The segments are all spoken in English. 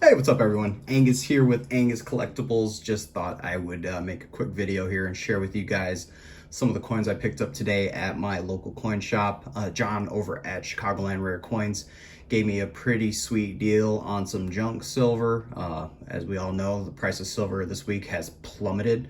Hey, what's up everyone? Angus here with Angus Collectibles. Just thought I would make a quick video here and share with you guys some of the coins I picked up today at my local coin shop. John over at Chicagoland Rare Coins gave me a pretty sweet deal on some junk silver. As we all know, the price of silver this week has plummeted.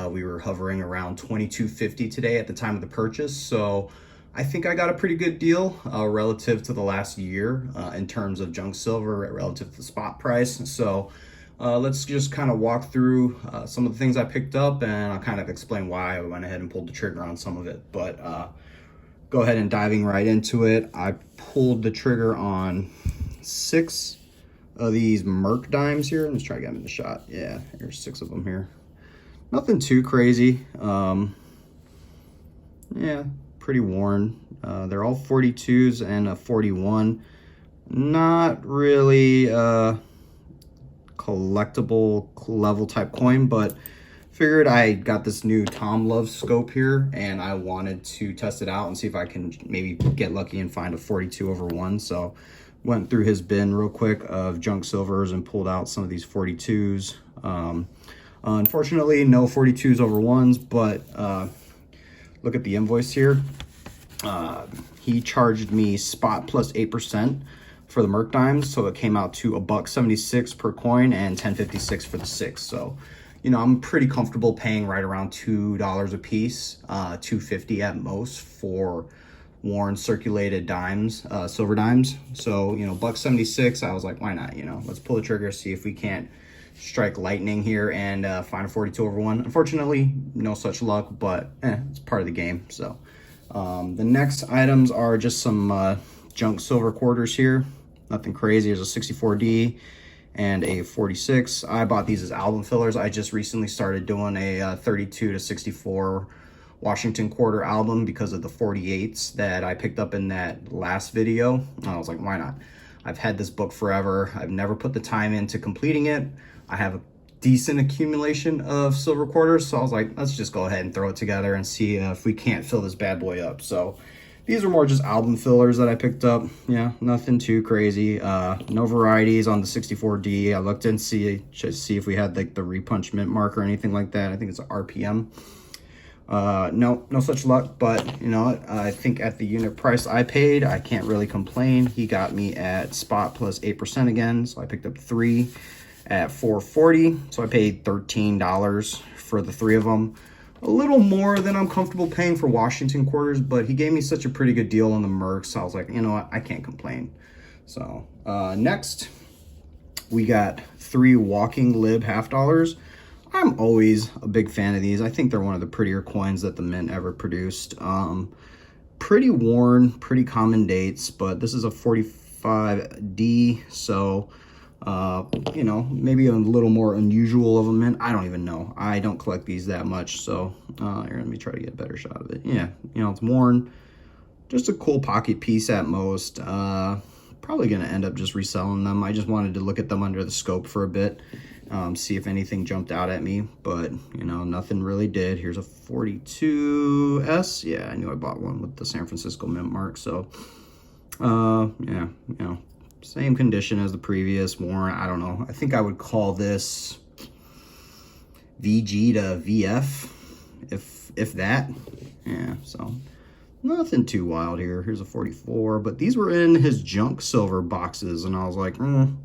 We were hovering around $22.50 today at the time of the purchase, so I think I got a pretty good deal relative to the last year in terms of junk silver relative to the spot price. So let's just kind of walk through some of the things I picked up, and I'll kind of explain why I went ahead and pulled the trigger on some of it. But go ahead and diving right into it. I pulled the trigger on 6 of these Merc dimes here. Let's try to get them in the shot. Yeah, there's 6 of them here. Nothing too crazy. Yeah, pretty worn. They're all 42s and a 41. Not really collectible level type coin, but figured I got this new Tom Love scope here and I wanted to test it out and see if I can maybe get lucky and find a 42/1. So went through his bin real quick of junk silvers and pulled out some of these 42s. Unfortunately, no 42s/1s, but look at the invoice here. He charged me spot plus 8% for the Merc dimes, so it came out to $1.76 per coin and $10.56 for the 6. So, you know, I'm pretty comfortable paying right around $2 a piece, $2.50 at most for worn circulated dimes, silver dimes. So, you know, $1.76. I was like, why not? You know, let's pull the trigger, see if we can't strike lightning here and find a 42/1. Unfortunately, no such luck, but it's part of the game. So the next items are just some junk silver quarters here. Nothing crazy. There's a 64D and a 46. I bought these as album fillers. I just recently started doing a 32 to 64 Washington quarter album because of the 48s that I picked up in that last video. I was like, why not? I've had this book forever. I've never put the time into completing it. I have a decent accumulation of silver quarters, so I was like, let's just go ahead and throw it together and see if we can't fill this bad boy up. So these are more just album fillers that I picked up. Yeah, nothing too crazy. No varieties on the 64D. I looked and see if we had like the repunch mint mark or anything like that. I think it's an RPM. No such luck, but you know what? I think at the unit price I paid, I can't really complain. He got me at spot plus 8% again, so I picked up 3 at $4.40, so I paid $13 for the 3 of them. A little more than I'm comfortable paying for Washington quarters, but he gave me such a pretty good deal on the Mercs, so I was like, you know what, I can't complain. So next, we got 3 walking lib half dollars. I'm always a big fan of these. I think they're one of the prettier coins that the mint ever produced. Pretty worn, pretty common dates, but this is a 45D, so you know, maybe a little more unusual of a mint. I don't even know. I don't collect these that much, so here, let me try to get a better shot of it. Yeah, you know, it's worn. Just a cool pocket piece at most. Probably gonna end up just reselling them. I just wanted to look at them under the scope for a bit, see if anything jumped out at me, but you know, nothing really did. Here's a 42S. Yeah, I knew I bought one with the San Francisco mint mark. So yeah, you know, same condition as the previous, worn. I don't know. I think I would call this VG to VF, if that. Yeah, so nothing too wild here. Here's a 44, but these were in his junk silver boxes, and I was like, you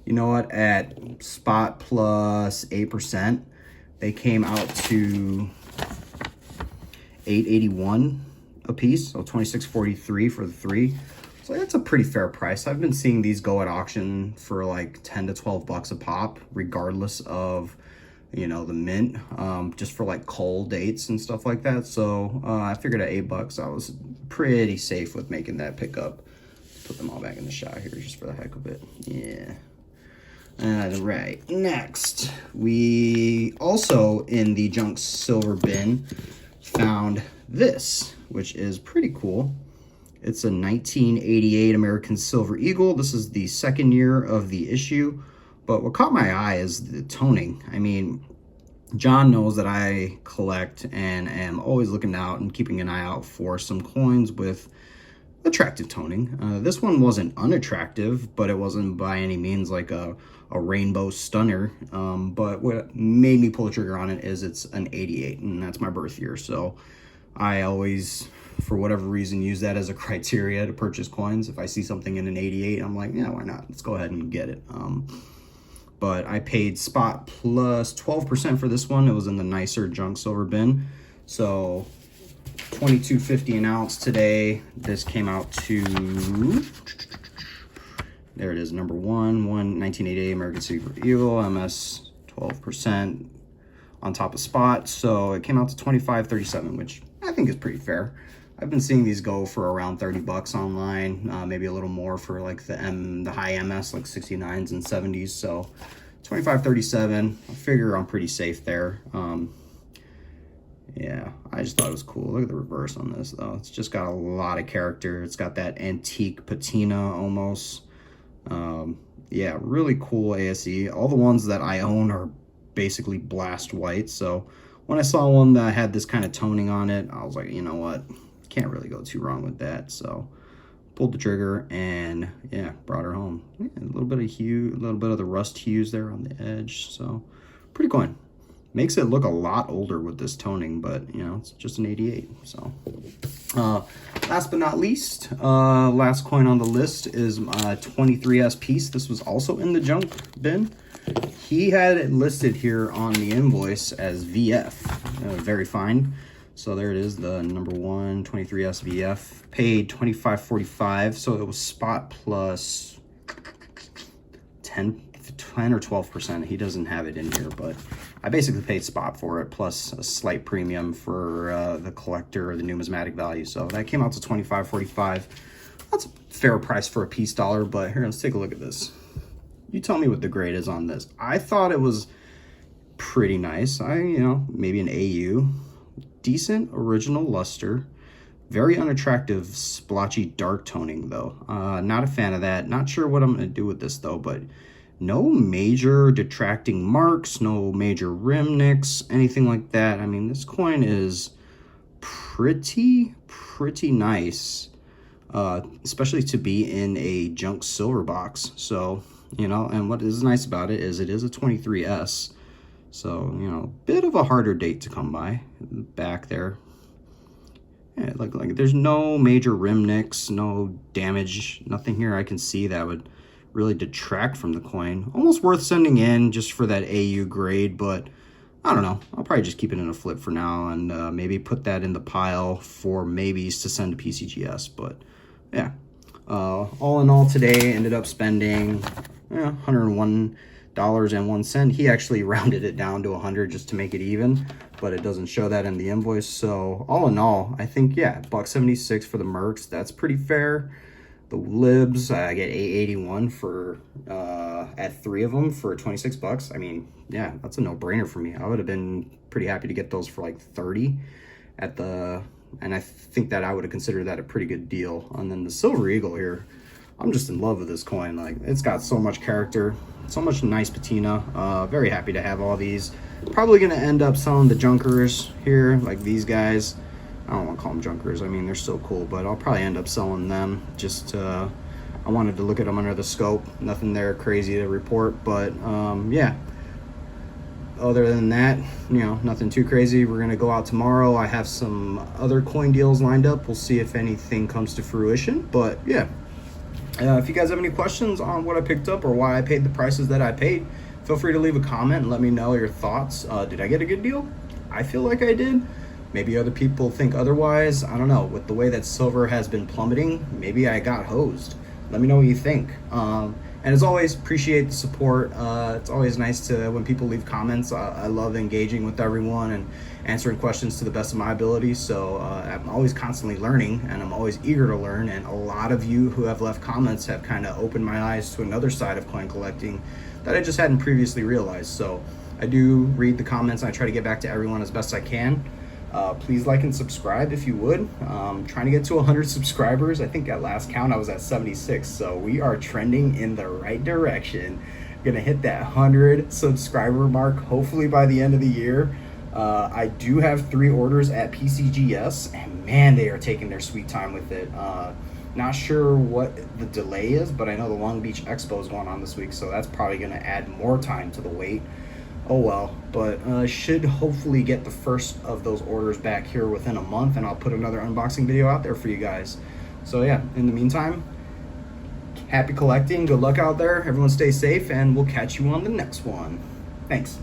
know what? At spot plus 8%, they came out to $8.81 a piece, so $26.43 for the 3. So that's a pretty fair price. I've been seeing these go at auction for like 10 to 12 bucks a pop, regardless of, you know, the mint, just for like cold dates and stuff like that. So I figured at $8 I was pretty safe with making that pickup. Put them all back in the shot here just for the heck of it. Yeah. All right, next, we also in the junk silver bin found this, which is pretty cool. It's a 1988 American Silver Eagle. This is the 2nd year of the issue, but what caught my eye is the toning. I mean, John knows that I collect and am always looking out and keeping an eye out for some coins with attractive toning. This one wasn't unattractive, but it wasn't by any means like a rainbow stunner. But what made me pull the trigger on it is it's an 88, and that's my birth year. So I always, for whatever reason, use that as a criteria to purchase coins. If I see something in an 88, I'm like, yeah, why not? Let's go ahead and get it. But I paid spot plus 12% for this one. It was in the nicer junk silver bin. So $22.50 an ounce today. This came out to, there it is, number 1988 American Secret Eagle, MS 12% on top of spot. So it came out to $25.37, which I think is pretty fair. I've been seeing these go for around 30 bucks online, maybe a little more for like the high MS, like 69s and 70s. So $25.37, I figure I'm pretty safe there. Yeah, I just thought it was cool. Look at the reverse on this though. It's just got a lot of character. It's got that antique patina almost. Yeah, really cool ASE. All the ones that I own are basically blast white. So when I saw one that had this kind of toning on it, I was like, you know what? Can't really go too wrong with that. So pulled the trigger and yeah, brought her home. Yeah, a little bit of hue, a little bit of the rust hues there on the edge. So pretty coin. Makes it look a lot older with this toning, but you know, it's just an 88. So last but not least, last coin on the list is 23S piece. This was also in the junk bin. He had it listed here on the invoice as VF, very fine. So there it is, the number 1 23S VF. Paid $25.45, so it was spot plus 10 or 12%. He doesn't have it in here, but I basically paid spot for it plus a slight premium for the collector or the numismatic value. So that came out to $25.45. That's a fair price for a piece dollar, but here, let's take a look at this. You tell me what the grade is on this. I thought it was pretty nice. You know, maybe an AU. Decent original luster. Very unattractive splotchy dark toning though. Not a fan of that. Not sure what I'm gonna do with this though, but no major detracting marks, no major rim nicks, anything like that. I mean, this coin is pretty nice, especially to be in a junk silver box. So, you know, and what is nice about it is a 23S. So, you know, bit of a harder date to come by. Back there. Yeah, like there's no major rim nicks, no damage, nothing here I can see that would really detract from the coin. Almost worth sending in just for that AU grade, but I don't know. I'll probably just keep it in a flip for now and maybe put that in the pile for maybes to send to PCGS. But yeah, all in all today ended up spending $101.01. He actually rounded it down to 100 just to make it even, but it doesn't show that in the invoice. So all in all, I think, yeah, $1.76 for the Mercs. That's pretty fair. The libs, I get $8.81 for at 3 of them for 26 bucks. I mean, yeah, that's a no-brainer for me. I would have been pretty happy to get those for like 30 at the, and I think that I would have considered that a pretty good deal. And then the Silver Eagle here, I'm just in love with this coin. Like, it's got so much character, so much nice patina. Very happy to have all these. Probably gonna end up selling the junkers here, like these guys. I don't want to call them junkers. I mean, they're still cool, but I'll probably end up selling them. Just, I wanted to look at them under the scope. Nothing there crazy to report, but yeah. Other than that, you know, nothing too crazy. We're going to go out tomorrow. I have some other coin deals lined up. We'll see if anything comes to fruition, but yeah. If you guys have any questions on what I picked up or why I paid the prices that I paid, feel free to leave a comment and let me know your thoughts. Did I get a good deal? I feel like I did. Maybe other people think otherwise. I don't know. With the way that silver has been plummeting, maybe I got hosed. Let me know what you think. And as always, appreciate the support. It's always nice to when people leave comments. I love engaging with everyone and answering questions to the best of my ability. So I'm always constantly learning, and I'm always eager to learn. And a lot of you who have left comments have kind of opened my eyes to another side of coin collecting that I just hadn't previously realized. So I do read the comments, and I try to get back to everyone as best I can. Please like and subscribe if you would. Trying to get to 100 subscribers. I think at last count I was at 76, so we are trending in the right direction. Gonna hit that 100 subscriber mark hopefully by the end of the year. I do have 3 orders at PCGS, and man, they are taking their sweet time with it. Not sure what the delay is, but I know the Long Beach Expo is going on this week, so that's probably going to add more time to the wait. Oh well, but should hopefully get the first of those orders back here within a month, and I'll put another unboxing video out there for you guys. So yeah, in the meantime, happy collecting, good luck out there, everyone stay safe, and we'll catch you on the next one. Thanks.